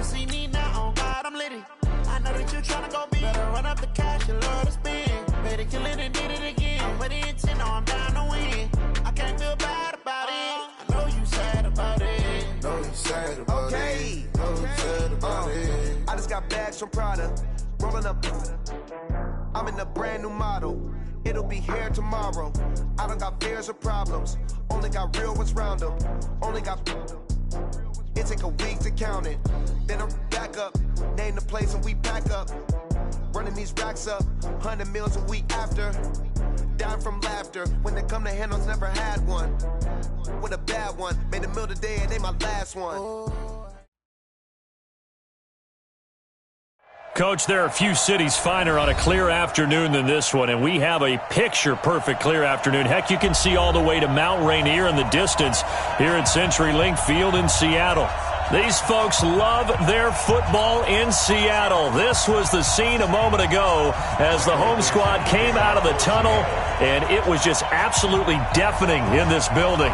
You see me now, oh God, I'm litty. I know that you tryna go big. Better run up the cash, you love to spend. Better kill it and did it again. I'm with the intent, no, I'm down to win. I can't feel bad about it. I know you sad about it. Know you sad about it. Know you sad about it. I just got bags from Prada. Rolling up. I'm in a brand new model. It'll be here tomorrow. I don't got fears or problems. Only got real ones round them. Only got. It take a week to count it. Then I'm back up. Name the place and we pack up. Running these racks up. 100 meals a week after. Down from laughter. When they come to handles, never had one. With a bad one. Made a meal today and ain't my last one. Coach, there are a few cities finer on a clear afternoon than this one, and we have a picture-perfect clear afternoon. Heck, you can see all the way to Mount Rainier in the distance here at CenturyLink Field in Seattle. These folks love their football in Seattle. This was the scene a moment ago as the home squad came out of the tunnel, and it was just absolutely deafening in this building.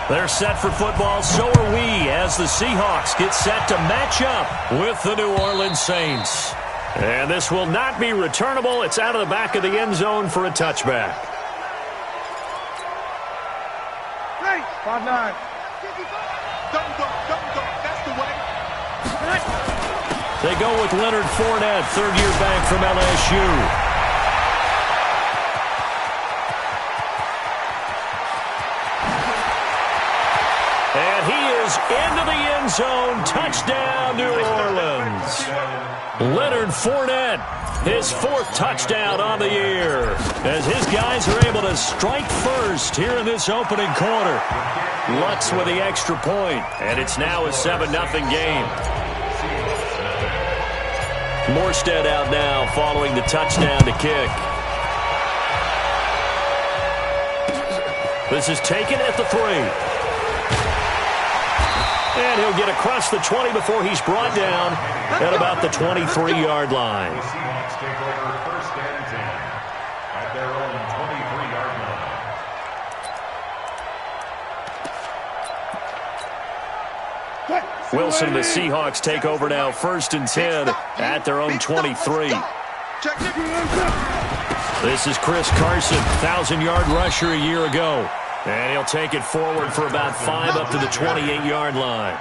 They're set for football, so are we, as the Seahawks get set to match up with the New Orleans Saints. And this will not be returnable. It's out of the back of the end zone for a touchback. 5-9. That's the way. They go with Leonard Fournette, third-year back from LSU. And he is into the end zone. Touchdown, New Orleans. Leonard Fournette, his fourth touchdown on the year, as his guys are able to strike first here in this opening quarter. Lutz with the extra point, and it's now a 7-0 game. Morstead out now following the touchdown to kick. This is taken at the 3. And he'll get across the 20 before he's brought down at about the 23-yard line. The Seahawks take over first and 10 at their own 23-yard line. Wilson and the Seahawks take over now first and 10 at their own 23. This is Chris Carson, 1,000-yard rusher a year ago. And he'll take it forward for about 5 up to the 28-yard line.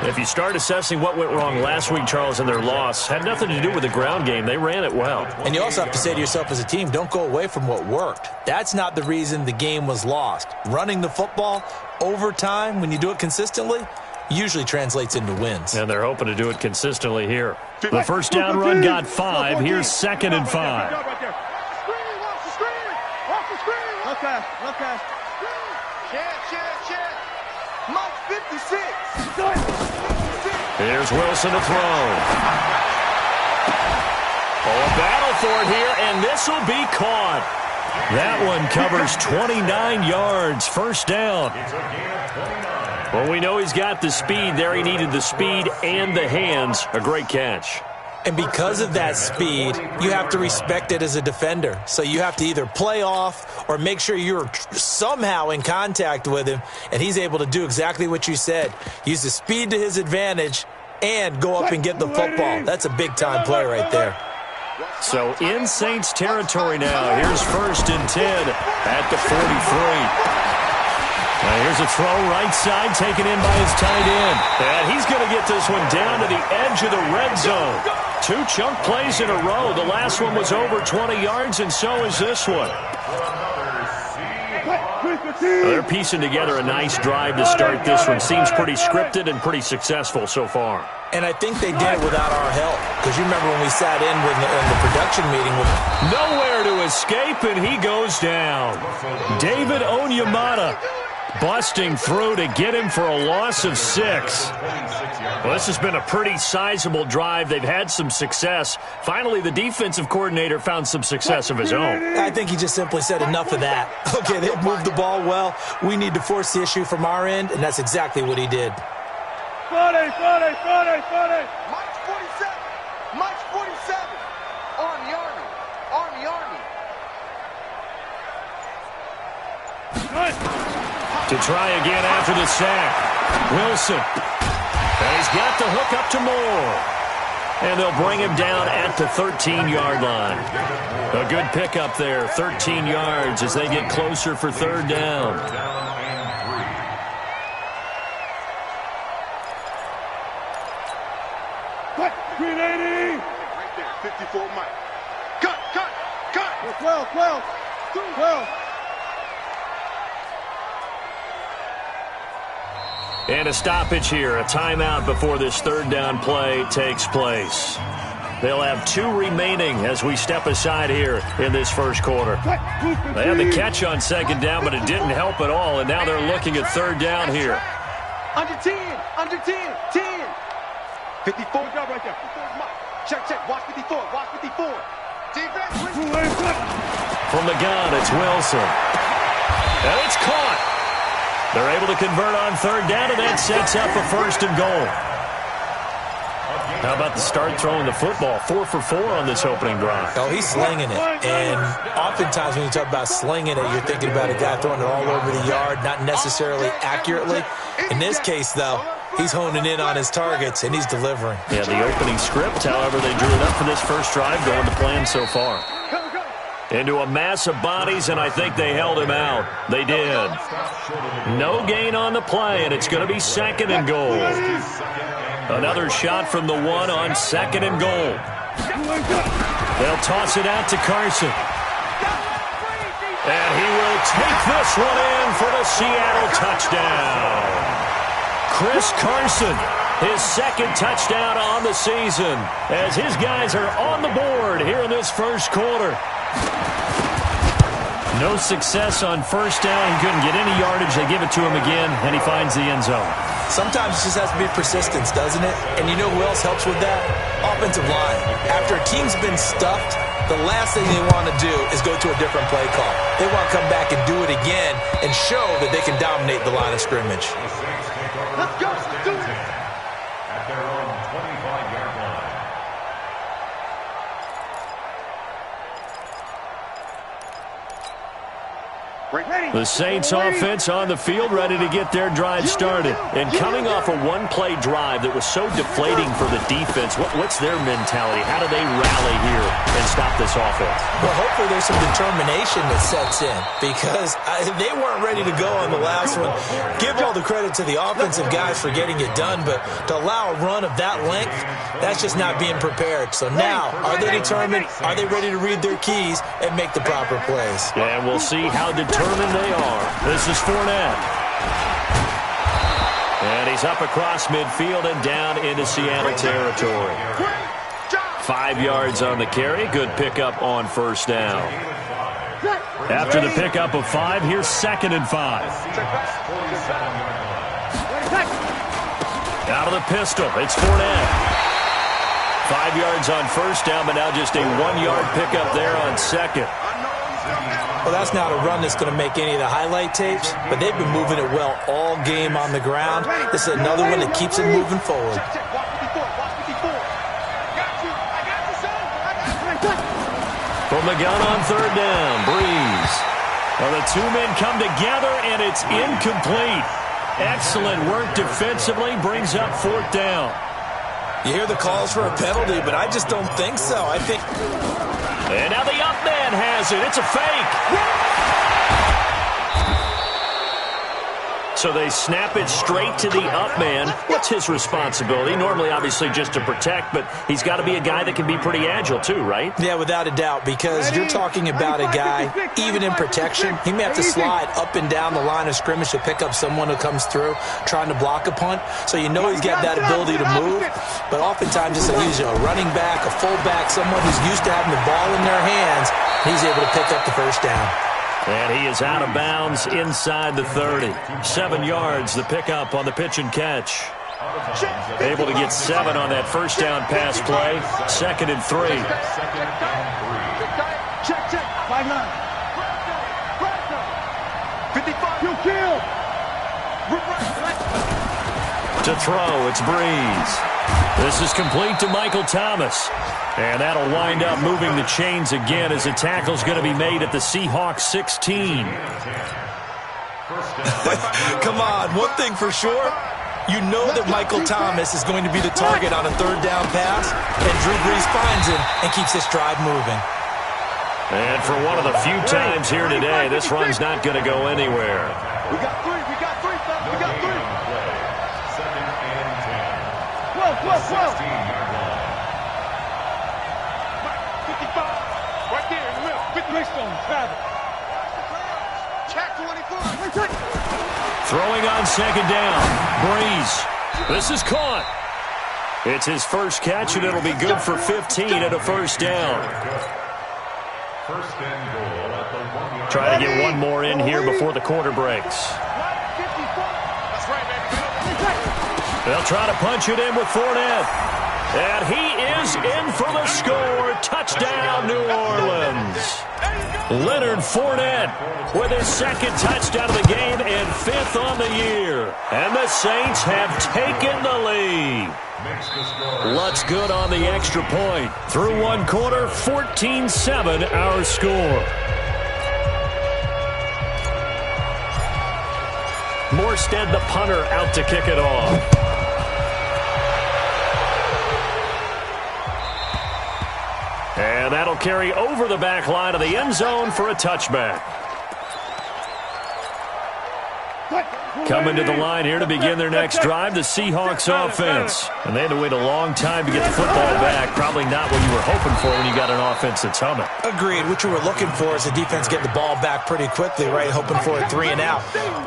If you start assessing what went wrong last week, Charles, in their loss, had nothing to do with the ground game. They ran it well. And you also have to say to yourself as a team, don't go away from what worked. That's not the reason the game was lost. Running the football over time, when you do it consistently, usually translates into wins. And they're hoping to do it consistently here. The first down run got 5. Here's 2nd and 5. Okay. Check. Mike 56. Here's Wilson to throw. A battle for it here, and this will be caught. That one covers 29 yards. First down. Well, we know he's got the speed there. He needed the speed and the hands. A great catch. And because of that speed, you have to respect it as a defender. So you have to either play off or make sure you're somehow in contact with him, and he's able to do exactly what you said. Use the speed to his advantage and go up and get the football. That's a big-time play right there. So in Saints territory now. Here's first and 10 at the 43. Now here's a throw right side taken in by his tight end. And he's going to get this one down to the edge of the red zone. 2 chunk plays in a row. The last one was over 20 yards, and so is this one. They're piecing together a nice drive to start this one. Seems pretty scripted and pretty successful so far. And I think they did it without our help. Because you remember when we sat in with the production meeting. Nowhere to escape, and he goes down. David Onyemata busting through to get him for a loss of 6. Well, this has been a pretty sizable drive. They've had some success. Finally, the defensive coordinator found some success of his own. I think he just simply said enough of that. Okay, they've moved the ball well. We need to force the issue from our end, and that's exactly what he did. 40. Mike 47. Army. To try again after the sack. Wilson. And he's got the hook up to Moore. And they'll bring him down at the 13-yard line. A good pickup there, 13 yards as they get closer for third down. Cut! 380! Right there, 54 Mike. Cut! 12. And a stoppage here, a timeout before this third down play takes place. They'll have 2 remaining as we step aside here in this first quarter. They had the catch on second down, but it didn't help at all, and now they're looking at third down here. Under 10. 10. 54. Good job right there. Check. Watch 54. From the gun, it's Wilson. And it's caught. They're able to convert on third down, and that sets up a first and goal. How about the start throwing the football? 4 for 4 on this opening drive. Oh, he's slinging it. And oftentimes when you talk about slinging it, you're thinking about a guy throwing it all over the yard, not necessarily accurately. In this case, though, he's honing in on his targets, and he's delivering. Yeah, the opening script, however, they drew it up for this first drive, going to plan so far. Into a mass of bodies, and I think they held him out. They did. No gain on the play, and it's going to be second and goal. Another shot from the 1 on second and goal. They'll toss it out to Carson. And he will take this one in for the Seattle touchdown. Chris Carson, his second touchdown on the season, as his guys are on the board here in this first quarter. No success on first down. He couldn't get any yardage. They give it to him again, and he finds the end zone. Sometimes it just has to be persistence, doesn't it? And you know who else helps with that? Offensive line. After a team's been stuffed, the last thing they want to do is go to a different play call. They want to come back and do it again and show that they can dominate the line of scrimmage. Let's go. Do it. At their own 25-yard line. The Saints offense on the field, ready to get their drive started. And coming off a one-play drive that was so deflating for the defense, what's their mentality? How do they rally here and stop this offense? Well, hopefully there's some determination that sets in, because they weren't ready to go on the last one. Give all the credit to the offensive guys for getting it done, but to allow a run of that length, that's just not being prepared. So now, are they determined? Are they ready to read their keys and make the proper plays? And we'll see how determined they are. This is Fournette. And he's up across midfield and down into Seattle territory. 5 yards on the carry. Good pickup on first down. After the pickup of 5, here's second and 5. Out of the pistol, it's Fournette. 5 yards on first down, but now just a 1-yard pickup there on second. Well, that's not a run that's going to make any of the highlight tapes, but they've been moving it well all game on the ground. This is another one that keeps it moving forward. From the gun on third down, Breeze. Well, the 2 men come together, and it's incomplete. Excellent work defensively, brings up fourth down. You hear the calls for a penalty, but I just don't think so. I think... And now the up man has it. It's a fake. So they snap it straight to the up man. What's his responsibility? Normally, obviously, just to protect, but he's got to be a guy that can be pretty agile too, right? Yeah, without a doubt, because you're talking about a guy, even in protection, he may have to slide up and down the line of scrimmage to pick up someone who comes through trying to block a punt. So you know he's got that ability to move, but oftentimes it's usually a running back, a fullback, someone who's used to having the ball in their hands. He's able to pick up the first down. And he is out of bounds inside the 30. 7 yards, the pickup on the pitch and catch. Able to get 7 on that first down pass play. Second and 3. Check. 5-9. 55. You kill. To throw, it's Breeze. This is complete to Michael Thomas. And that'll wind up moving the chains again as a tackle's going to be made at the Seahawks 16. Come on, one thing for sure, You know that Michael Thomas is going to be the target on a third down pass, and Drew Brees finds him and keeps this drive moving. And for one of the few times here today, this run's not going to go anywhere. We got three, fellas. We got three. Second and 10. Whoa. 16-yard line. 55. Right there in the middle. 50 Greystone. Travel. Check 24. Throwing on second down. Brees. This is caught. It's his first catch, and it'll be good for 15 and a first down. First and goal at the 1-yard. Try to get one more in here before the quarter breaks. That's right, baby. They'll try to punch it in with Fournette. And he is in for the score. Touchdown, New Orleans. Leonard Fournette with his second touchdown of the game and fifth on the year. And the Saints have taken the lead. Lutz good on the extra point. Through one quarter, 14-7 our score. Morstead, the punter, out to kick it off. And that'll carry over the back line of the end zone for a touchback. Coming to the line here to begin their next drive, the Seahawks offense. And they had to wait a long time to get the football back. Probably not what you were hoping for when you got an offense that's humming. Agreed. What you were looking for is the defense getting the ball back pretty quickly, right? Hoping for a 3 and out.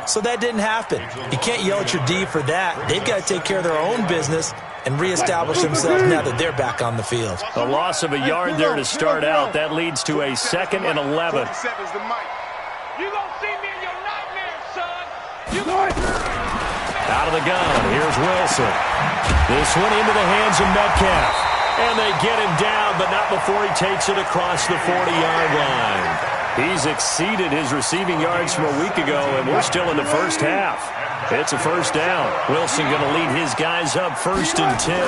So that didn't happen. You can't yell at your D for that. They've got to take care of their own business and reestablish themselves now that they're back on the field. A loss of a yard there to start out. That leads to a 2nd and 11. You gonna see me in your nightmares, son. Out of the gun, here's Wilson. This one into the hands of Metcalf. And they get him down, but not before he takes it across the 40-yard line. He's exceeded his receiving yards from a week ago, and we're still in the first half. It's a first down. Wilson going to lead his guys up 1st and 10.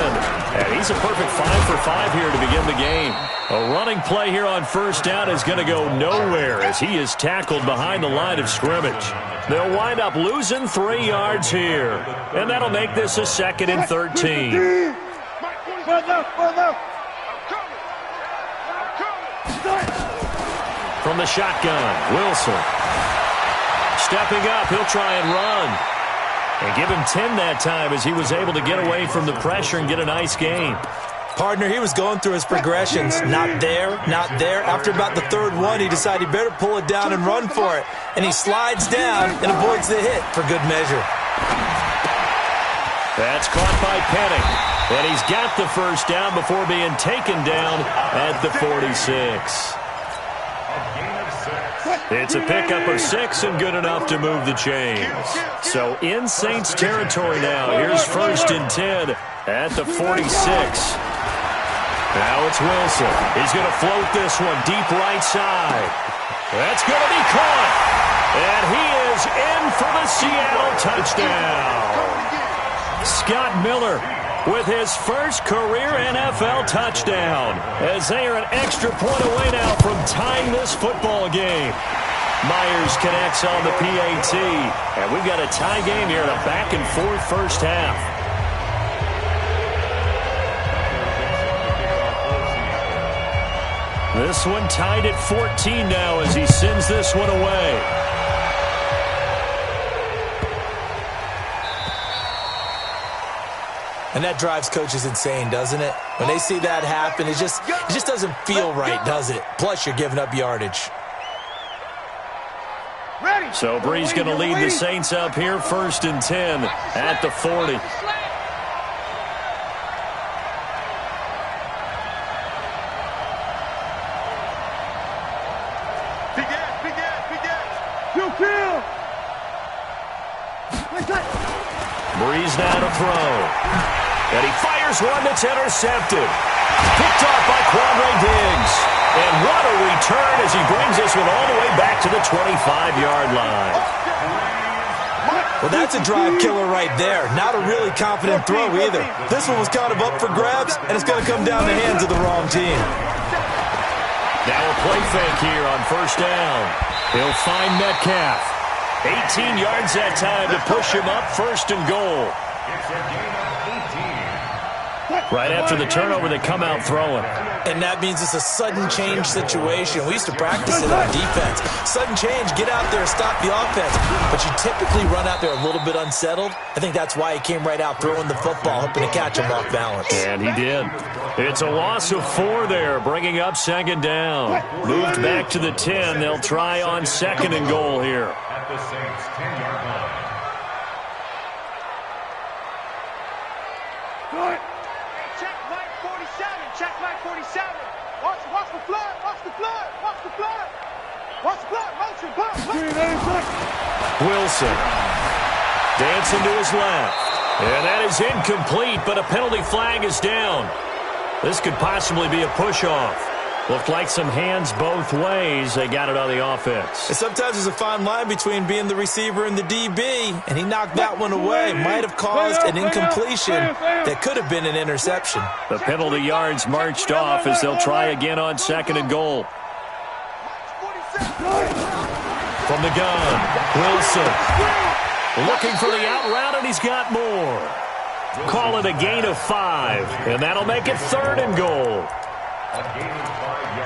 And he's a perfect 5 for 5 here to begin the game. A running play here on first down is going to go nowhere as he is tackled behind the line of scrimmage. They'll wind up losing 3 yards here. And that'll make this a 2nd and 13. From the shotgun, Wilson. Stepping up, he'll try and run. And give him 10 that time as he was able to get away from the pressure and get a nice gain. Partner, he was going through his progressions. Not there, not there. After about the 3rd one, he decided he better pull it down and run for it. And he slides down and avoids the hit for good measure. That's caught by Penning. And he's got the first down before being taken down at the 46. It's a pickup of 6 and good enough to move the chains. So in Saints territory now. Here's 1st and 10 at the 46. Now it's Wilson. He's going to float this one deep right side. That's going to be caught. And he is in for the Seattle touchdown. Scott Miller with his first career NFL touchdown as they are an extra point away now from tying this football game. Myers connects on the PAT, and we've got a tie game here in a back-and-forth first half. This one tied at 14 now as he sends this one away. And that drives coaches insane, doesn't it? When they see that happen, it just doesn't feel right, does it? Plus, you're giving up yardage. So Brees going to lead the Saints up here, 1st and 10 at the 40. Brees now to throw. And he fires one that's intercepted. Picked off by Quandre Diggs. And what a return as he brings this one all the way back to the 25-yard line. Well, that's a drive killer right there. Not a really confident throw either. This one was kind of up for grabs, and it's going to come down the hands of the wrong team. Now a play fake here on first down. He'll find Metcalf. 18 yards that time to push him up 1st and goal. It's a gain of 18. Right after the turnover, they come out throwing. And that means it's a sudden change situation. We used to practice it on defense. Sudden change, get out there, stop the offense. But you typically run out there a little bit unsettled. I think that's why he came right out throwing the football, hoping to catch him off balance. And he did. It's a loss of 4 there, bringing up second down. Moved back to the 10. They'll try on second and goal here. At the Saints' 10-yard line. Check Mike 47. Check Mike 47. Watch the flood. Watch the flood. Watch the flood. Watch the flood. Motion. Wilson dancing to his left. And that is incomplete, but a penalty flag is down. This could possibly be a push-off. Looked like some hands both ways. They got it on the offense. And sometimes there's a fine line between being the receiver and the DB, and he knocked that one away. Might have caused an incompletion that could have been an interception. The penalty yards marched off as they'll try again on second and goal. From the gun, Wilson looking for the out route, and he's got more. Call it a gain of 5, and that'll make it third and goal.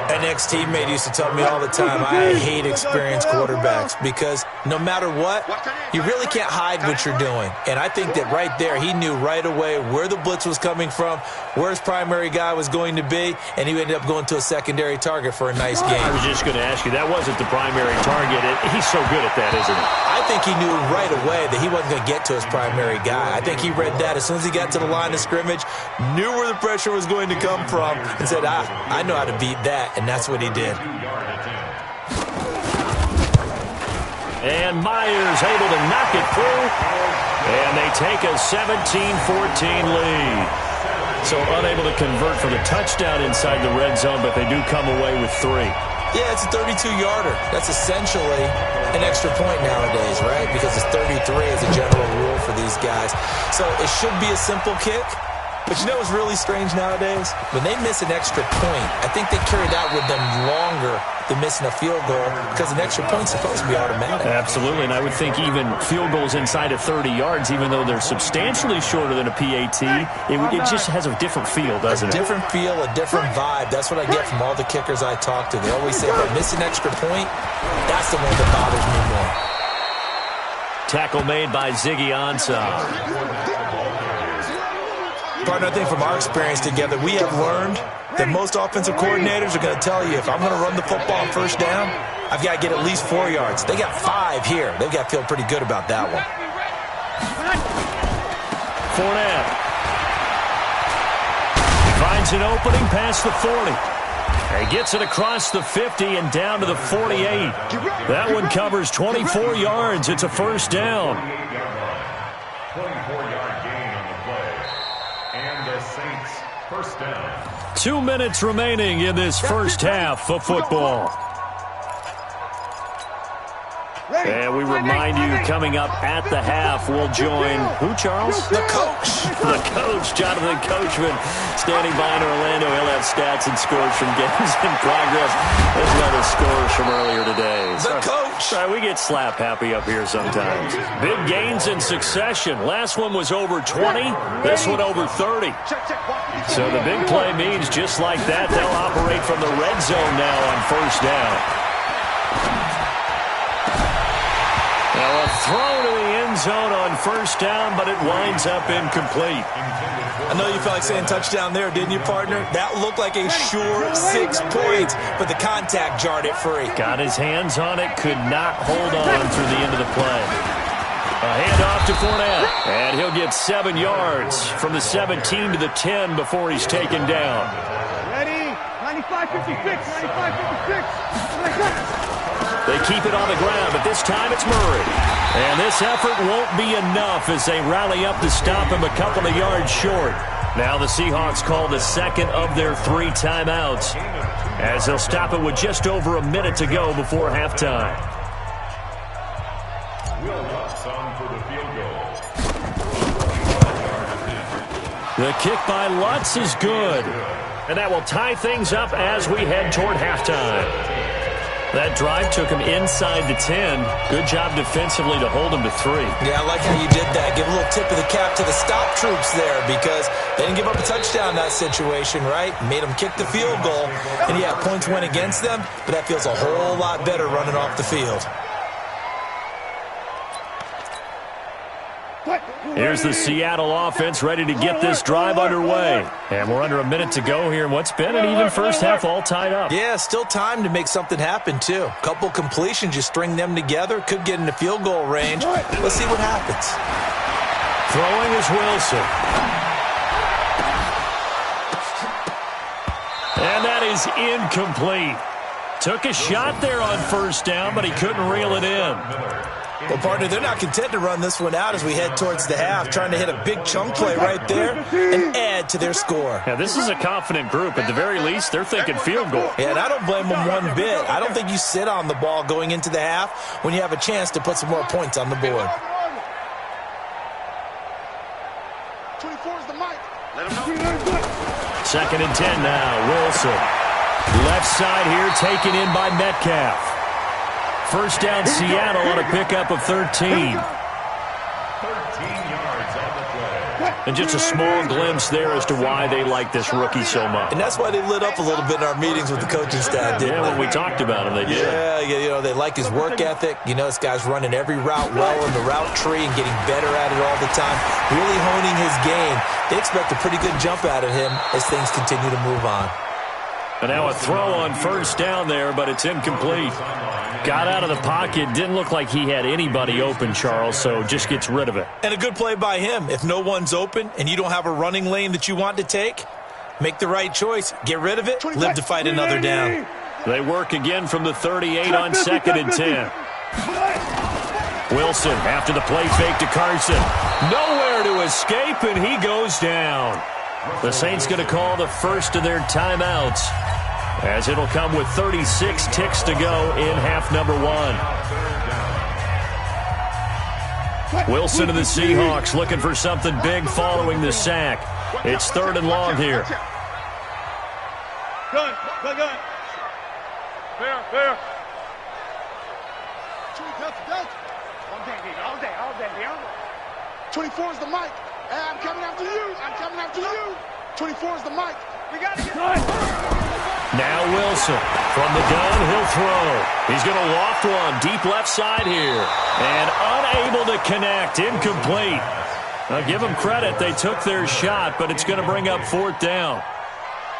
An ex-teammate used to tell me all the time, I hate experienced quarterbacks because no matter what, you really can't hide what you're doing. And I think that right there, he knew right away where the blitz was coming from, where his primary guy was going to be, and he ended up going to a secondary target for a nice game. I was just going to ask you, that wasn't the primary target. He's so good at that, isn't he? I think he knew right away that he wasn't going to get to his primary guy. I think he read that as soon as he got to the line of scrimmage, knew where the pressure was going to come from, and said, I know how to beat that, and that's what he did. And Myers able to knock it through, and they take a 17-14 lead. So unable to convert for the touchdown inside the red zone, but they do come away with 3. Yeah, it's a 32-yarder. That's essentially an extra point nowadays, right? Because it's 33 as a general rule for these guys. So it should be a simple kick. But you know what's really strange nowadays? When they miss an extra point, I think they carry that with them longer than missing a field goal because an extra point's supposed to be automatic. Absolutely, and I would think even field goals inside of 30 yards, even though they're substantially shorter than a PAT, it just has a different feel, doesn't it? A different feel, a different vibe. That's what I get from all the kickers I talk to. They always say, if I miss an extra point, that's the one that bothers me more. Tackle made by Ziggy Ansah. Partner, I think from our experience together, we have learned that most offensive coordinators are going to tell you, if I'm going to run the football on first down, I've got to get at least 4 yards. They got 5 here. They've got to feel pretty good about that one. Fournette finds an opening past the 40. He gets it across the 50 and down to the 48. That one covers 24 yards. It's a first down. 24-yard gain on the play. And the Saints first down. 2 minutes remaining in this first half of football. And we remind you, coming up at the half, we'll join who, Charles? The coach. The coach, Jonathan Coachman, standing by in Orlando. He'll have stats and scores from games in progress, as well as scores from earlier today. The coach. Sorry, we get slap happy up here sometimes. Big gains in succession. Last one was over 20. This one over 30. So the big play means just like that, they'll operate from the red zone now on first down. Now a throw to the end zone on first down, but it winds up incomplete. I know you felt like saying touchdown there, didn't you, partner? That looked like a sure 6 points, but the contact jarred it free. Got his hands on it, could not hold on through the end of the play. A handoff to Fournette, and he'll get 7 yards from the 17 to the 10 before he's taken down. Ready? 95-56. 95-56. They keep it on the ground, but this time it's Murray. And this effort won't be enough as they rally up to stop him a couple of yards short. Now the Seahawks call the second of their 3 timeouts, as they'll stop it with just over a minute to go before halftime. Will Lutz on for the field goal. The kick by Lutz is good. And that will tie things up as we head toward halftime. That drive took him inside the 10. Good job defensively to hold him to 3. Yeah, I like how you did that. Give a little tip of the cap to the stop troops there because they didn't give up a touchdown in that situation, right? Made them kick the field goal. And, yeah, points went against them, but that feels a whole lot better running off the field. Here's the Seattle offense ready to get this drive underway. And we're under a minute to go here in what's been an even first half, all tied up. Yeah, still time to make something happen, too. Couple completions, you string them together, could get into field goal range. Let's see what happens. Throwing is Wilson. And that is incomplete. Took a shot there on first down, but he couldn't reel it in. Well, partner, they're not content to run this one out as we head towards the half, trying to hit a big chunk play right there and add to their score. Yeah, this is a confident group. At the very least, they're thinking field goal. Yeah, and I don't blame them one bit. I don't think you sit on the ball going into the half when you have a chance to put some more points on the board. 24 is the mic. Let him know. 2nd and 10 now. Wilson. Left side here taken in by Metcalf. First down, Seattle on a pickup of 13. 13 yards on the play. And just a small glimpse there as to why they like this rookie so much. And that's why they lit up a little bit in our meetings with the coaching staff, didn't they? Yeah, when we talked about him, they did. Yeah, you know, they like his work ethic. You know, this guy's running every route well in the route tree and getting better at it all the time, really honing his game. They expect a pretty good jump out of him as things continue to move on. And now a throw on first down there, but it's incomplete. Got out of the pocket. Didn't look like he had anybody open, Charles, so just gets rid of it. And a good play by him. If no one's open and you don't have a running lane that you want to take, make the right choice. Get rid of it. Live to fight another down. They work again from the 38 on 2nd and 10. Wilson after the play fake to Carson. Nowhere to escape, and he goes down. The Saints going to call the first of their timeouts, as it'll come with 36 ticks to go in half number 1. Wilson and the Seahawks looking for something big following the sack. It's 3rd and long here. Gun. Fair. All day. 24 is the mic. Hey, I'm coming after you. 24 is the mic. We got to get Now Wilson from the gun, he'll throw. He's going to loft one deep left side here. And unable to connect, incomplete. Now give them credit, they took their shot, but it's going to bring up 4th down.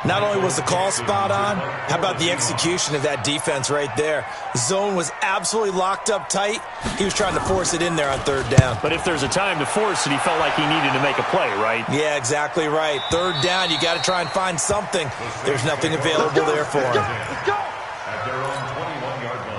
Not only was the call spot on, how about the execution of that defense right there? Zone was absolutely locked up tight. He was trying to force it in there on 3rd down. But if there's a time to force it, he felt like he needed to make a play, right? Yeah, exactly right. 3rd down, you got to try and find something. There's nothing available there for him. Let's go. At their own 21-yard line.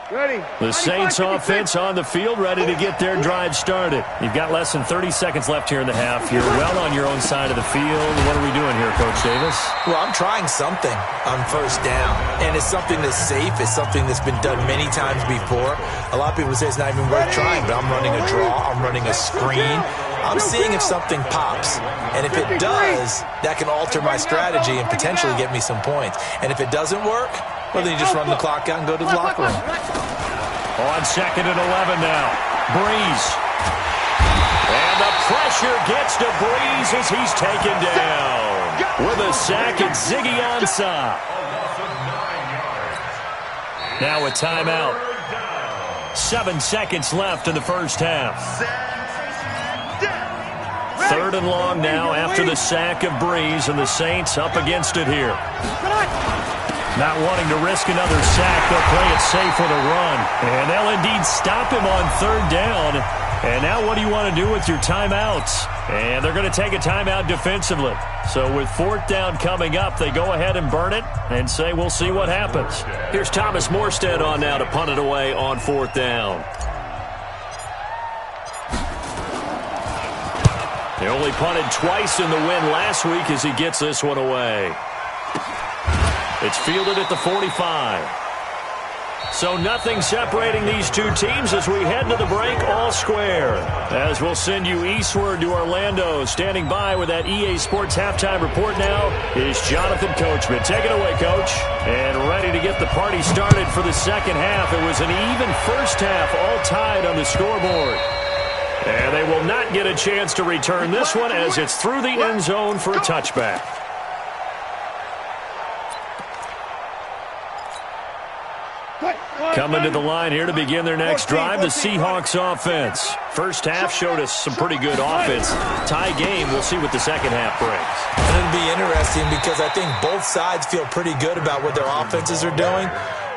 Ready. The Saints offense on the field ready to get their drive started. You've got less than 30 seconds left here in the half. You're well on your own side of the field. What are we doing here, Coach Davis? Well, I'm trying something on first down, and it's something that's safe. It's something that's been done many times before. A lot of people say it's not even worth trying, but I'm running a draw. I'm running a screen. I'm seeing if something pops, and if it does, that can alter my strategy and potentially get me some points. And if it doesn't work, well, then you just run the clock out and go to the locker room. On 2nd and 11 now. Breeze. And the pressure gets to Breeze as he's taken down. With a sack, it's Ziggy Ansah. Now a timeout. 7 seconds left in the first half. 3rd and long now after the sack of Breeze, and the Saints up against it here. Not wanting to risk another sack, they'll play it safe with a run. And they'll indeed stop him on 3rd down. And now what do you want to do with your timeouts? And they're going to take a timeout defensively. So with 4th down coming up, they go ahead and burn it and say we'll see what happens. Here's Thomas Morstead on now to punt it away on 4th down. They only punted twice in the win last week as he gets this one away. It's fielded at the 45. So nothing separating these two teams as we head to the break all square. As we'll send you eastward to Orlando. Standing by with that EA Sports halftime report now is Jonathan Coachman. Take it away, Coach. And ready to get the party started for the second half. It was an even first half, all tied on the scoreboard. And they will not get a chance to return this one as it's through the end zone for a touchback. Coming to the line here to begin their next drive, the Seahawks offense. First half showed us some pretty good offense. Tie game, we'll see what the second half brings. And it'll be interesting because I think both sides feel pretty good about what their offenses are doing.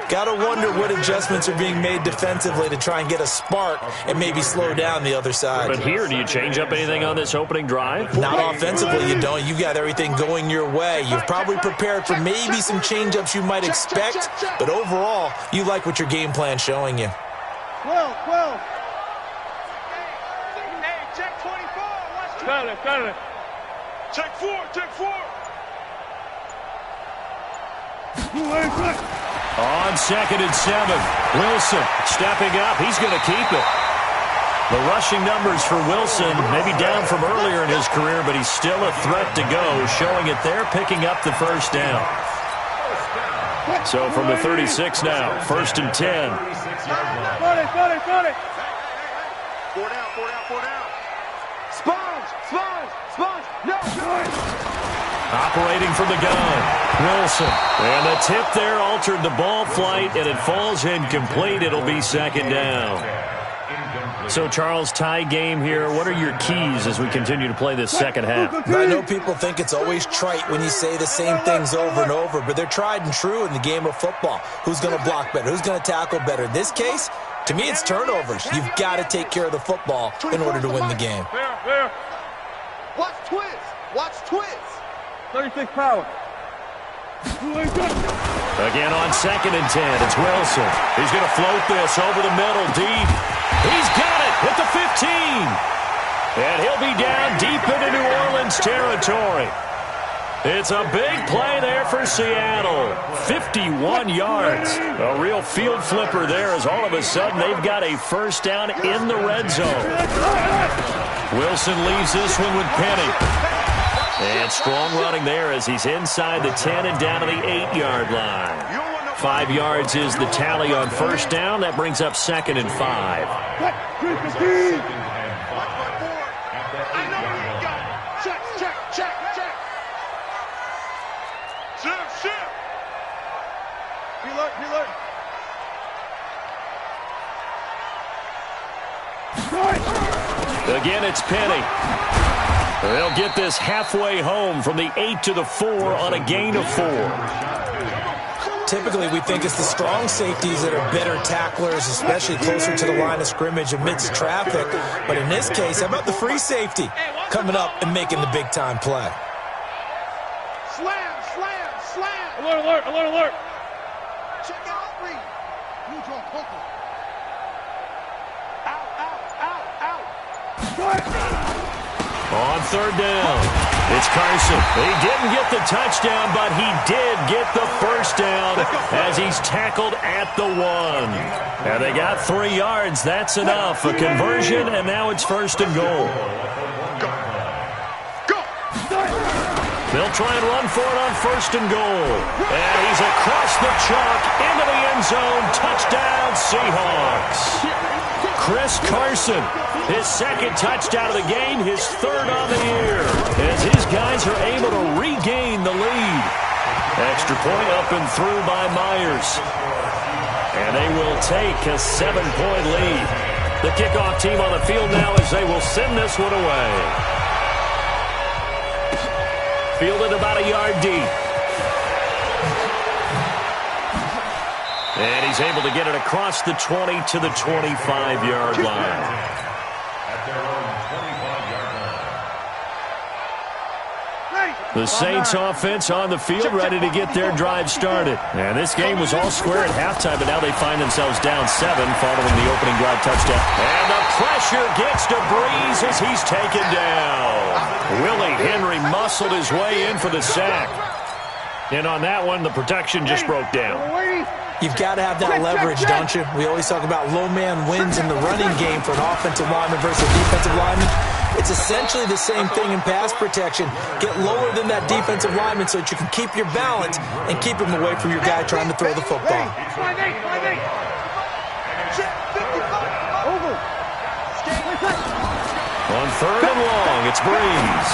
Got to wonder what adjustments are being made defensively to try and get a spark and maybe slow down the other side. But here, do you change up anything on this opening drive? Not offensively, you don't. You got everything going your way. You've probably prepared for maybe some change-ups you might expect, but overall, you like what your game plan's showing you. 12. Hey, check 24. Watch got it. Check 4. On 2nd and 7, Wilson stepping up. He's going to keep it. The rushing numbers for Wilson, maybe down from earlier in his career, but he's still a threat to go, showing it there, picking up the first down. So from the 36 now, 1st and 10. Got it. 4 down. Sponge. No. Operating from the gun, Wilson. And the tip there altered the ball flight, and it falls incomplete. It'll be 2nd down. So, Charles, tie game here. What are your keys as we continue to play this second half? I know people think it's always trite when you say the same things over and over, but they're tried and true in the game of football. Who's going to block better? Who's going to tackle better? In this case, to me, it's turnovers. You've got to take care of the football in order to win the game. Fair. Watch twist. 36 power. Again on 2nd and 10, it's Wilson. He's going to float this over the middle, deep. He's got it at the 15. And he'll be down deep into New Orleans territory. It's a big play there for Seattle. 51 yards. A real field flipper there as all of a sudden they've got a first down in the red zone. Wilson leaves this one with Penny. And strong running there as he's inside the 10 and down to the 8-yard line. 5 yards is the tally on first down. That brings up 2nd and 5. I know where you got it. Check. Shift. He learned. Again, it's Penny. They'll get this halfway home from the 8 to the 4 on a gain of 4. Typically, we think it's the strong safeties that are better tacklers, especially closer to the line of scrimmage amidst traffic. But in this case, how about the free safety coming up and making the big-time play? Slam. Alert. Check out Reed. Neutral Coker. Out. On 3rd down, it's Carson. He didn't get the touchdown, but he did get the first down as he's tackled at the 1. And they got 3 yards. That's enough. A conversion, and now it's 1st and goal. They'll try and run for it on 1st and goal. And he's across the chalk into the end zone. Touchdown, Seahawks. Chris Carson, his 2nd touchdown of the game, his 3rd on the year, as his guys are able to regain the lead. Extra point up and through by Myers. And they will take a 7-point lead. The kickoff team on the field now as they will send this one away. Fielded about a yard deep. And he's able to get it across the 20 to the 25-yard line. At their own 25-yard line. The Saints offense on the field ready to get their drive started. And this game was all square at halftime, but now they find themselves down 7 following the opening drive touchdown. And the pressure gets to Breeze as he's taken down. Willie Henry muscled his way in for the sack. And on that one, the protection just broke down. You've got to have that leverage, don't you? We always talk about low man wins in the running game for an offensive lineman versus a defensive lineman. It's essentially the same thing in pass protection. Get lower than that defensive lineman so that you can keep your balance and keep him away from your guy trying to throw the football. On third and long, it's Breeze.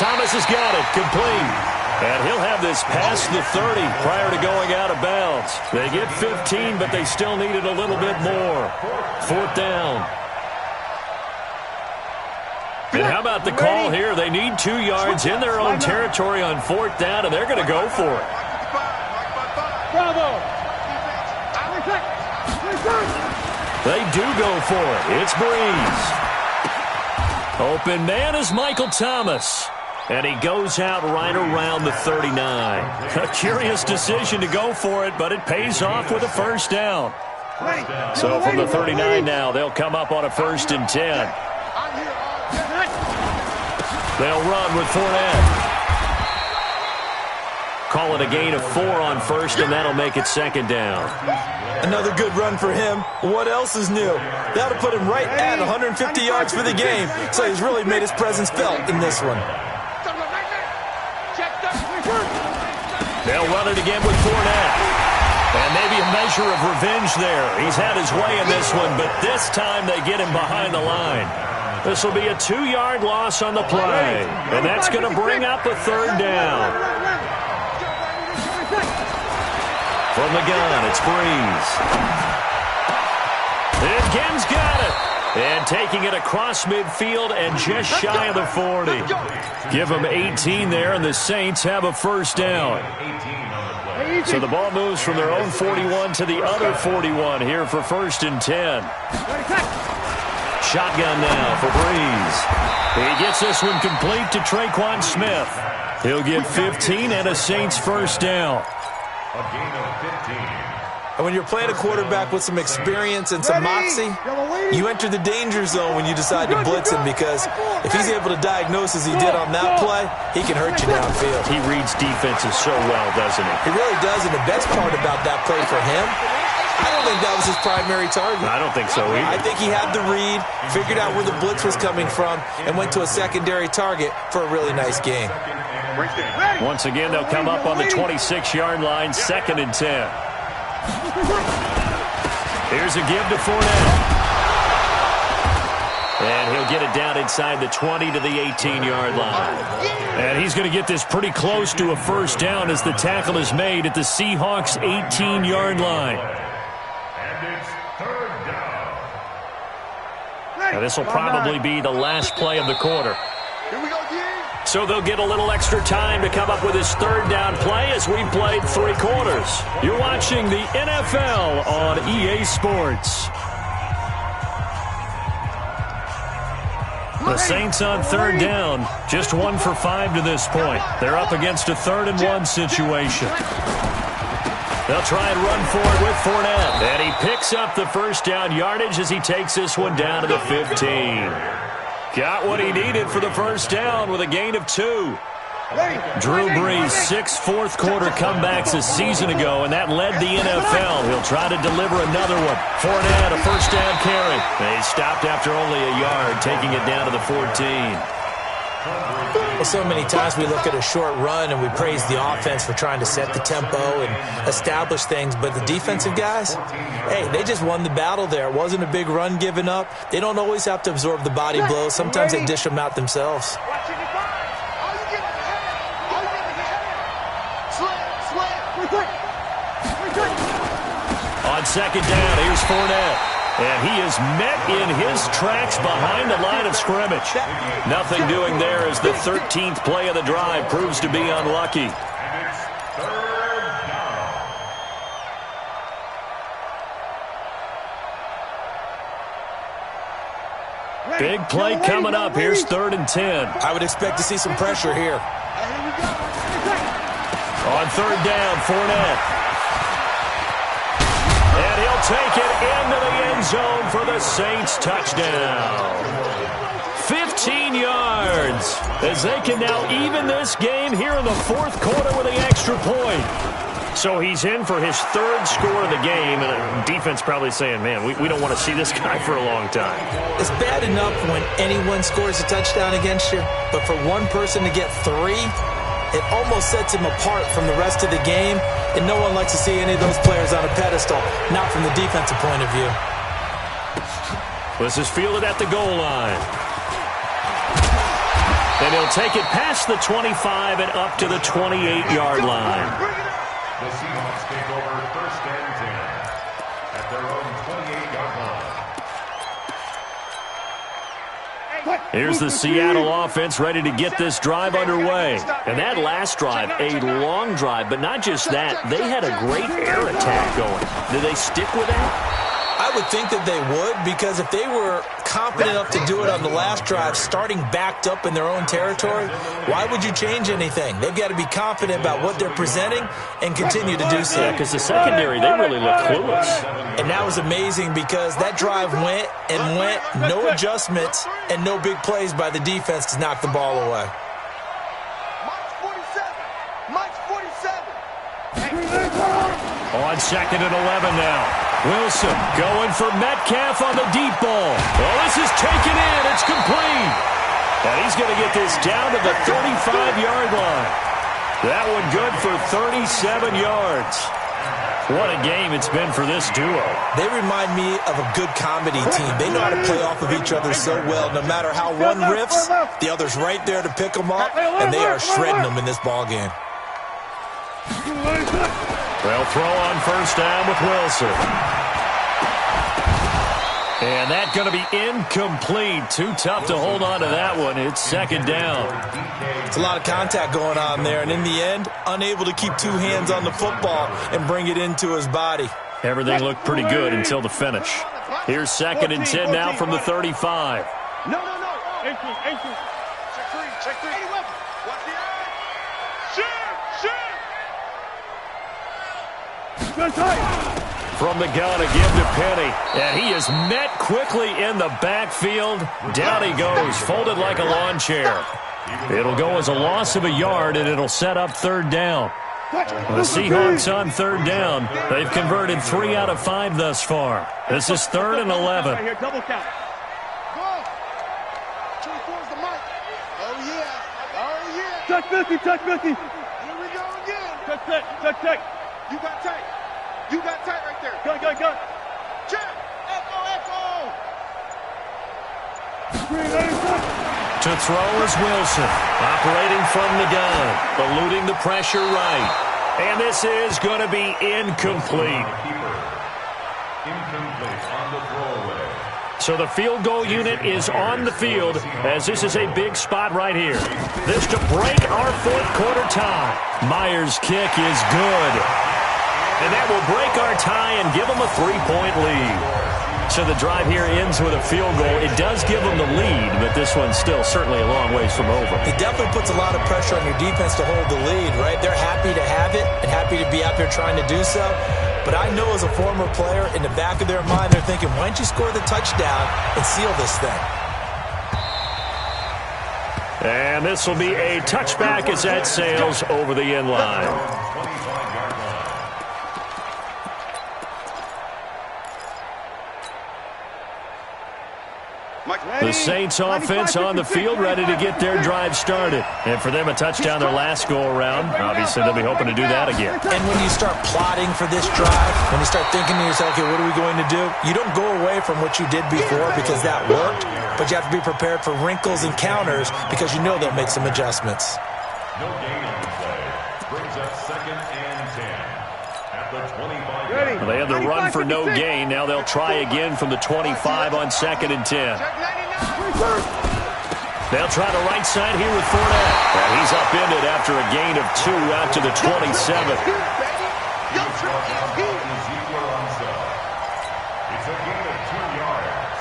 Thomas has got it, complete. And he'll have this past the 30 prior to going out of bounds. They get 15, but they still needed a little bit more. Fourth down. And how about the call here? They need 2 yards in their own territory on fourth down, and they're going to go for it. They do go for it. It's Breeze. Open man is Michael Thomas. And he goes out right around the 39. A curious decision to go for it, but it pays off with a first down. So from the 39 now, they'll come up on a 1st and 10. They'll run with Fournette. Call it a gain of 4 on first, and that'll make it 2nd down. Another good run for him. What else is new? That'll put him right at 150 yards for the game. So he's really made his presence felt in this one. They'll run it again with Fournette. And maybe a measure of revenge there. He's had his way in this one, but this time they get him behind the line. This will be a 2-yard loss on the play. And that's going to bring up a 3rd down. From the gun, it's Breeze. And Genn's got it. And taking it across midfield and just shy of the 40. Give them 18 there, and the Saints have a 1st down. So the ball moves from their own 41 to the other 41 here for 1st and 10. Shotgun now for Breeze. He gets this one complete to Traquan Smith. He'll get 15 and a Saints 1st down. A gain of 15. And when you're playing a quarterback with some experience and some moxie, you enter the danger zone when you decide to blitz him, because if he's able to diagnose as he did on that play, he can hurt you downfield. He reads defenses so well, doesn't he? He really does, and the best part about that play for him, I don't think that was his primary target. I don't think so either. I think he had the read, figured out where the blitz was coming from, and went to a secondary target for a really nice game. Once again, they'll come up on the 26-yard line, 2nd and 10. Here's a give to Fournette. And he'll get it down inside the 20 to the 18-yard line. And he's going to get this pretty close to a 1st down as the tackle is made at the Seahawks' 18-yard line. And it's 3rd down. Now, this will probably be the last play of the quarter. So they'll get a little extra time to come up with his 3rd down play as we played 3 quarters. You're watching the NFL on EA Sports. The Saints on 3rd down, just 1 for 5 to this point. They're up against a 3rd and 1 situation. They'll try and run for it with Fournette. And he picks up the 1st down yardage as he takes this one down to the 15. Got what he needed for the 1st down with a gain of 2. Drew Brees, 6 fourth-quarter comebacks a season ago, and that led the NFL. He'll try to deliver another one. Fournette, a 1st down carry. They stopped after only a yard, taking it down to the 14. Well, so many times we look at a short run and we praise the offense for trying to set the tempo and establish things, but the defensive guys, hey, they just won the battle there. It wasn't a big run given up. They don't always have to absorb the body blows. Sometimes they dish them out themselves. On 2nd down, here's Fournette. And he is met in his tracks behind the line of scrimmage. Nothing doing there as the 13th play of the drive proves to be unlucky. And it's 3rd down. Big play coming up. Here's 3rd and 10. I would expect to see some pressure here. On 3rd down, Fournette. And he'll take it into the end zone for the Saints touchdown. 15 yards as they can now even this game here in the 4th quarter with the extra point. So he's in for his third score of the game, and the defense probably saying, man, we don't want to see this guy for a long time. It's bad enough when anyone scores a touchdown against you, but for one person to get 3, it almost sets him apart from the rest of the game, and no one likes to see any of those players on a pedestal, not from the defensive point of view. This is fielded at the goal line. And he'll take it past the 25 and up to the 28-yard line. The Seahawks take over 1st and 10 at their own 28-yard line. Here's the Seattle offense ready to get this drive underway. And that last drive, a long drive, but not just that. They had a great air attack going. Did they stick with that? I would think that they would, because if they were confident enough to do it on the last drive, starting backed up in their own territory, why would you change anything? They've got to be confident about what they're presenting and continue to do so. Yeah, because the secondary, they really look clueless. And that was amazing because that drive went and went, no adjustments, and no big plays by the defense to knock the ball away. Mike's 47. On 2nd and 11 now. Wilson going for Metcalf on the deep ball. Well, this is taken in. It's complete. And he's going to get this down to the 35-yard line. That one good for 37 yards. What a game it's been for this duo. They remind me of a good comedy team. They know how to play off of each other so well. No matter how one riffs, the other's right there to pick them up, and they are shredding them in this ball game. They'll throw on 1st down with Wilson. And that's going to be incomplete. Too tough to hold on to that one. It's 2nd down. It's a lot of contact going on there, and in the end, unable to keep 2 hands on the football and bring it into his body. Everything looked pretty good until the finish. Here's 2nd and 10 now from the 35. No. 18. Check 3. Watch the eye. Shoot. From the gun, a give to Penny. And he is met quickly in the backfield. Down he goes, folded like a lawn chair. It'll go as a loss of a yard, and it'll set up 3rd down. The Seahawks on 3rd down. They've converted 3 out of 5 thus far. This is 3rd and 11. Double count. Towards the mic. Oh, yeah. Touch 50. Here we go again. Touch. You got tight. Right there. Go. Check. Echo. To throw is Wilson. Operating from the gun. Eluding the pressure right. And this is going to be incomplete. Incomplete on the throwaway. So the field goal unit is on the field as this is a big spot right here. This to break our 4th quarter tie. Myers' kick is good. And that will break our tie and give them a 3-point lead. So the drive here ends with a field goal. It does give them the lead, but this one's still certainly a long ways from over. It definitely puts a lot of pressure on your defense to hold the lead, right? They're happy to have it and happy to be out there trying to do so. But I know as a former player, in the back of their mind, they're thinking, why don't you score the touchdown and seal this thing? And this will be a touchback as that sails over the end line. The Saints offense on the field ready to get their drive started. And for them, a touchdown their last go-around. Obviously, they'll be hoping to do that again. And when you start plotting for this drive, when you start thinking to yourself, okay, what are we going to do? You don't go away from what you did before because that worked, but you have to be prepared for wrinkles and counters because you know they'll make some adjustments. No gain on the play. Brings up 2nd and 10 at the 25. Well, they had the run for no gain. Now they'll try again from the 25 on 2nd and 10. They'll try the right side here with Fournette. Well, he's upended after a gain of 2 out to the 27. It's a gain of 2 yards,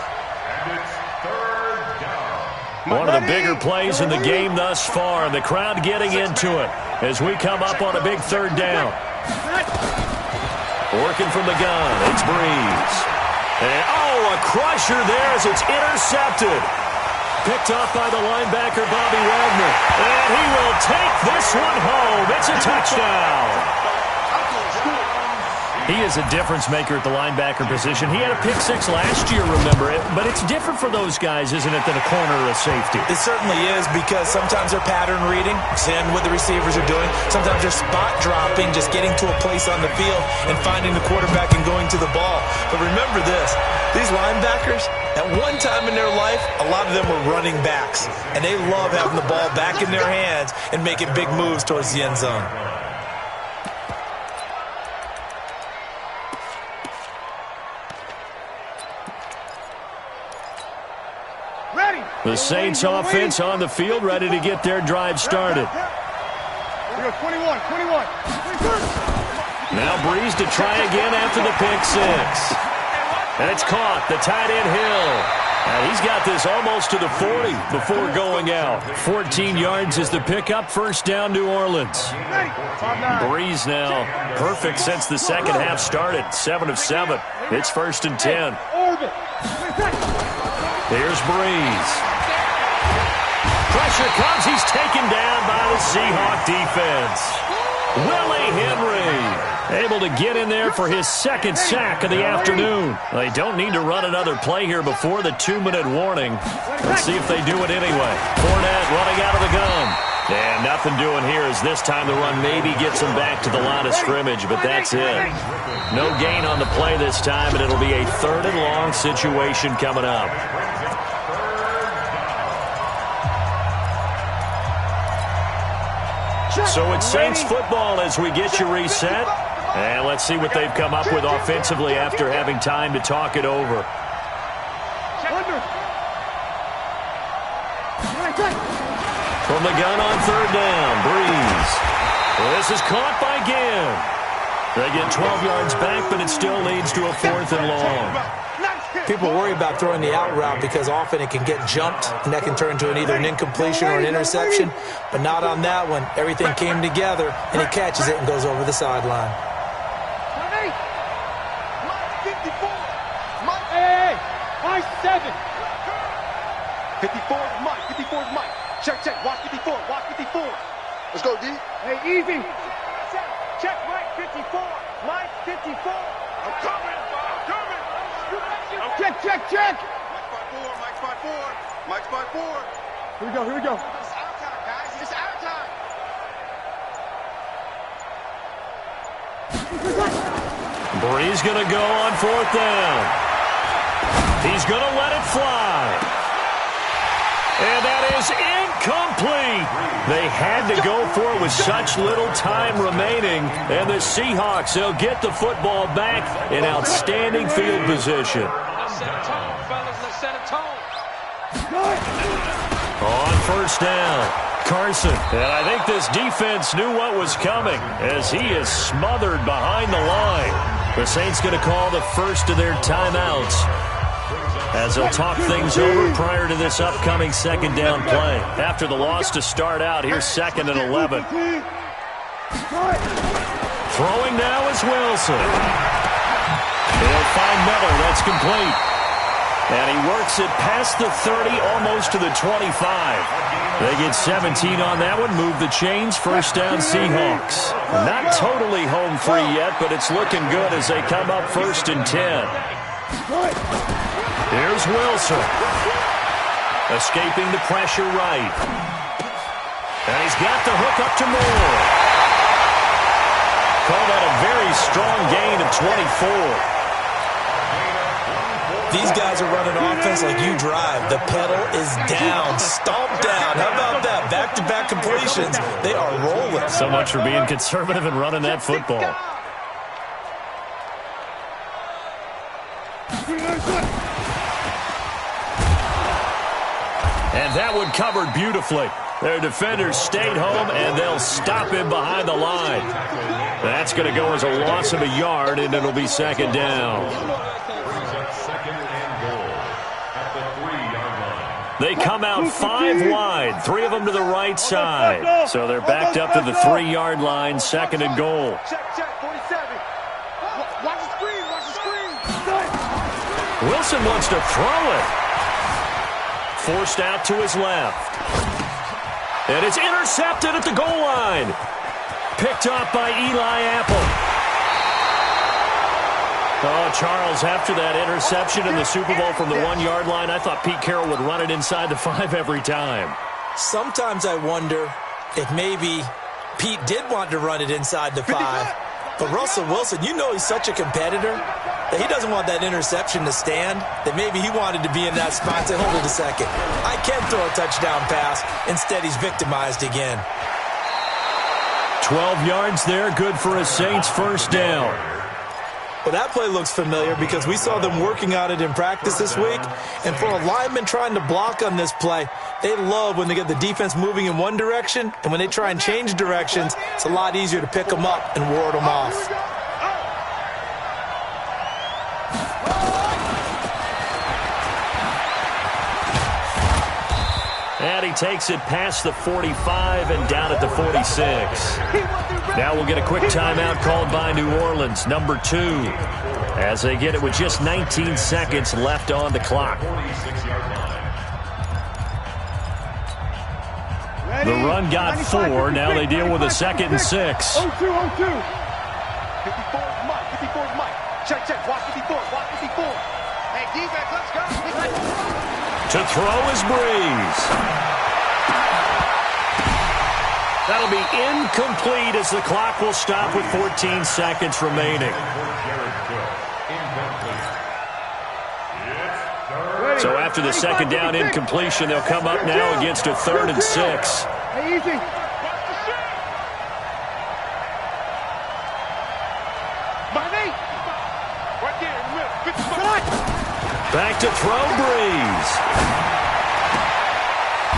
and it's 3rd down. One of the bigger plays in the game thus far. The crowd getting into it as we come up on a big 3rd down. Working from the gun, it's Breeze. And, a crusher there as it's intercepted. Picked off by the linebacker, Bobby Wagner. And he will take this one home. It's a touchdown. He is a difference maker at the linebacker position. He had a pick six last year, remember it, but it's different for those guys, isn't it, than a corner or a safety? It certainly is, because sometimes they're pattern reading, seeing what the receivers are doing. Sometimes they're spot dropping, just getting to a place on the field and finding the quarterback and going to the ball. But remember this, these linebackers, at one time in their life, a lot of them were running backs, and they love having the ball back in their hands and making big moves towards the end zone. The Saints offense on the field, ready to get their drive started. 21. Now Breeze to try again after the pick six. And it's caught, the tight end Hill. And he's got this almost to the 40 before going out. 14 yards is the pickup, first down New Orleans. Breeze now perfect since the second half started, 7 of 7. It's 1st and 10. Here's Breeze. Pressure comes. He's taken down by the Seahawk defense. Willie Henry able to get in there for his second sack of the afternoon. They don't need to run another play here before the 2-minute warning. Let's see if they do it anyway. Fournette running out of the gun. And nothing doing here as this time the run maybe gets him back to the line of scrimmage, but that's it. No gain on the play this time, and it'll be a 3rd and long situation coming up. So it's Saints football as we get you reset. And let's see what they've come up with offensively after having time to talk it over. From the gun on 3rd down, Breeze. This is caught by Ginn. They get 12 yards back, but it still leads to a 4th and long. People worry about throwing the out route because often it can get jumped, and that can turn into either an incompletion or an interception. But not on that one. Everything came together, and he catches it and goes over the sideline. Mike 7. 54 is Mike. 54 is Mike. Check. Watch 54. Watch 54. Let's go, D. Hey, easy. Check Mike 54. Mike 54. I'm coming. Check. Mike spot 4. Here we go. It's our time, guys. It's our time. Breeze going to go on 4th down. He's going to let it fly. And that is incomplete. They had to go for it with such little time remaining. And the Seahawks, they'll get the football back in outstanding field position. On 1st down, Carson. And I think this defense knew what was coming as he is smothered behind the line. The Saints going to call the first of their timeouts as they'll talk things over prior to this upcoming 2nd down play. After the loss to start out, here's 2nd and 11. Throwing now is Wilson. He'll find Miller. That's complete. And he works it past the 30, almost to the 25. They get 17 on that one, move the chains, 1st down Seahawks. Not totally home free yet, but it's looking good as they come up 1st and 10. Here's Wilson. Escaping the pressure right. And he's got the hook up to Moore. Call that a very strong gain of 24. These guys are running offense like you drive. The pedal is down, stomped down. How about that? Back-to-back completions. They are rolling. So much for being conservative and running that football. And that one covered beautifully. Their defenders stayed home, and they'll stop him behind the line. That's going to go as a loss of a yard, and it'll be 2nd down. They come out 5 wide, 3 of them to the right side. So they're backed up to the 3-yard line, 2nd and goal. Check, 47. Watch the screen. Wilson wants to throw it. Forced out to his left. And it's intercepted at the goal line. Picked up by Eli Apple. Oh, Charles, after that interception in the Super Bowl from the 1-yard line, I thought Pete Carroll would run it inside the 5 every time. Sometimes I wonder if maybe Pete did want to run it inside the 5. But Russell Wilson, you know he's such a competitor that he doesn't want that interception to stand, that maybe he wanted to be in that spot and say, hold it a second. I can throw a touchdown pass. Instead, he's victimized again. 12 yards there, good for a Saints first down. Well, that play looks familiar because we saw them working on it in practice this week. And for a lineman trying to block on this play, they love when they get the defense moving in one direction. And when they try and change directions, it's a lot easier to pick them up and ward them off. And he takes it past the 45 and down at the 46. Now we'll get a quick timeout called by New Orleans, number 2, as they get it with just 19 seconds left on the clock. The run got 4. Now they deal with a 2nd and 6. 0-2, 0-2. 54 is Mike. 54 is Mike. Check, check. Watch 54. Watch 54. Hey, defense, let's go. To throw is Breeze. That'll be incomplete as the clock will stop with 14 seconds remaining. So after the 2nd down incompletion, they'll come up now against a 3rd and 6. Hey, easy. Back to throw, Breeze.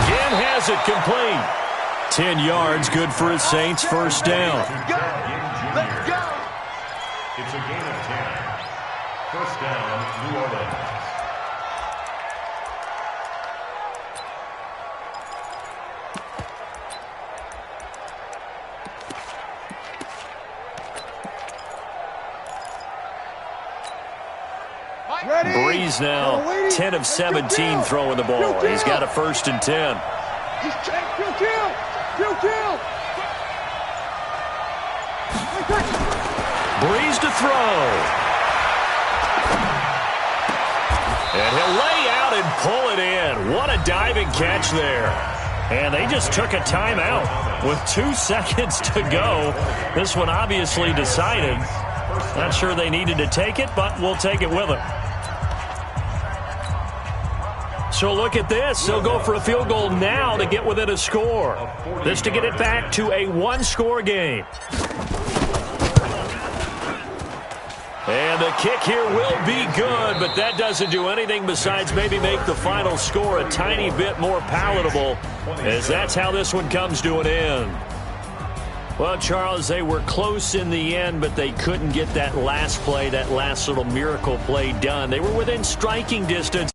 Again has it complete. 10 yards, good for his Saints first down. Let's go. It's a gain of 10. First down, New Orleans. Breeze now 10 of 17 throwing the ball. He's got a 1st and 10. He's kill. Breeze to throw. And he'll lay out and pull it in. What a diving catch there. And they just took a timeout with 2 seconds to go. This one obviously decided. Not sure they needed to take it, but we'll take it with them. So look at this. They'll go for a field goal now to get within a score. This to get it back to a 1-score game. And the kick here will be good, but that doesn't do anything besides maybe make the final score a tiny bit more palatable, as that's how this one comes to an end. Well, Charles, they were close in the end, but they couldn't get that last play, that last little miracle play done. They were within striking distance.